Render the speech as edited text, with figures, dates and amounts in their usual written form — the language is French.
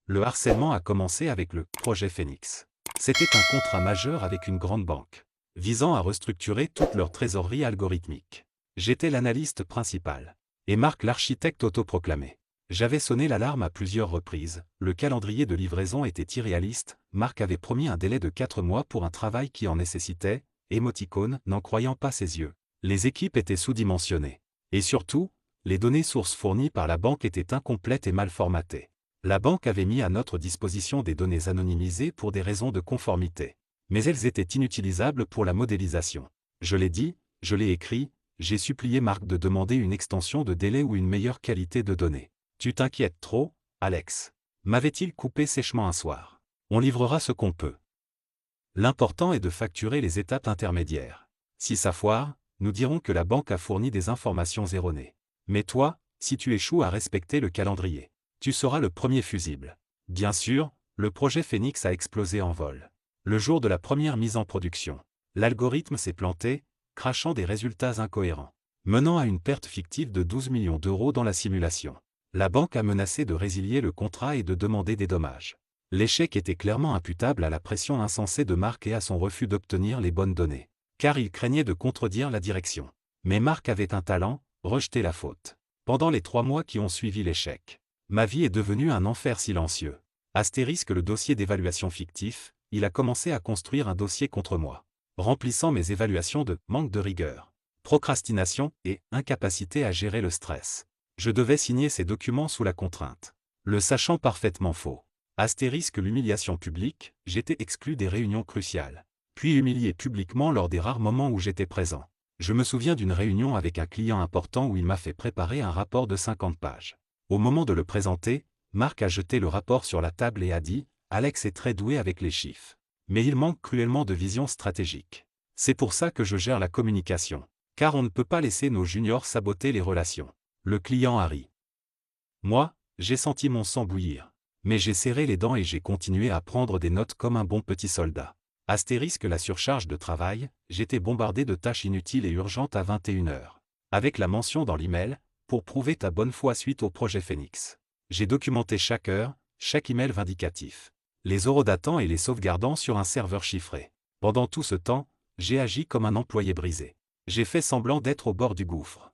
Le harcèlement a commencé avec le projet Phoenix. C'était un contrat majeur avec une grande banque, visant à restructurer toute leur trésorerie algorithmique. J'étais l'analyste principal. Et Marc l'architecte autoproclamé. J'avais sonné l'alarme à plusieurs reprises, le calendrier de livraison était irréaliste, Marc avait promis un délai de 4 mois pour un travail qui en nécessitait, émoticône, n'en croyant pas ses yeux. Les équipes étaient sous-dimensionnées. Et surtout, les données sources fournies par la banque étaient incomplètes et mal formatées. La banque avait mis à notre disposition des données anonymisées pour des raisons de conformité. Mais elles étaient inutilisables pour la modélisation. Je l'ai dit, je l'ai écrit, j'ai supplié Marc de demander une extension de délai ou une meilleure qualité de données. Tu t'inquiètes trop, Alex. M'avait-il coupé sèchement un soir. On livrera ce qu'on peut. L'important est de facturer les étapes intermédiaires. Si ça foire, nous dirons que la banque a fourni des informations erronées. Mais toi, si tu échoues à respecter le calendrier, tu seras le premier fusible. Bien sûr, le projet Phoenix a explosé en vol. Le jour de la première mise en production, l'algorithme s'est planté, crachant des résultats incohérents, menant à une perte fictive de 12 millions d'euros dans la simulation. La banque a menacé de résilier le contrat et de demander des dommages. L'échec était clairement imputable à la pression insensée de Marc et à son refus d'obtenir les bonnes données. Car il craignait de contredire la direction. Mais Marc avait un talent, rejeter la faute. Pendant les 3 mois qui ont suivi l'échec, ma vie est devenue un enfer silencieux. Astérisque le dossier d'évaluation fictif, il a commencé à construire un dossier contre moi, remplissant mes évaluations de manque de rigueur, procrastination et incapacité à gérer le stress. Je devais signer ces documents sous la contrainte, le sachant parfaitement faux. Astérisque l'humiliation publique, j'étais exclu des réunions cruciales, puis humilié publiquement lors des rares moments où j'étais présent. Je me souviens d'une réunion avec un client important où il m'a fait préparer un rapport de 50 pages. Au moment de le présenter, Marc a jeté le rapport sur la table et a dit « Alex est très doué avec les chiffres. Mais il manque cruellement de vision stratégique. C'est pour ça que je gère la communication. Car on ne peut pas laisser nos juniors saboter les relations. » Le client a ri. Moi, j'ai senti mon sang bouillir. Mais j'ai serré les dents et j'ai continué à prendre des notes comme un bon petit soldat. Astérisque la surcharge de travail, j'étais bombardé de tâches inutiles et urgentes à 21 heures. Avec la mention dans l'email, pour prouver ta bonne foi suite au projet Phoenix. J'ai documenté chaque heure, chaque email vindicatif, les horodatant et les sauvegardant sur un serveur chiffré. Pendant tout ce temps, j'ai agi comme un employé brisé. J'ai fait semblant d'être au bord du gouffre.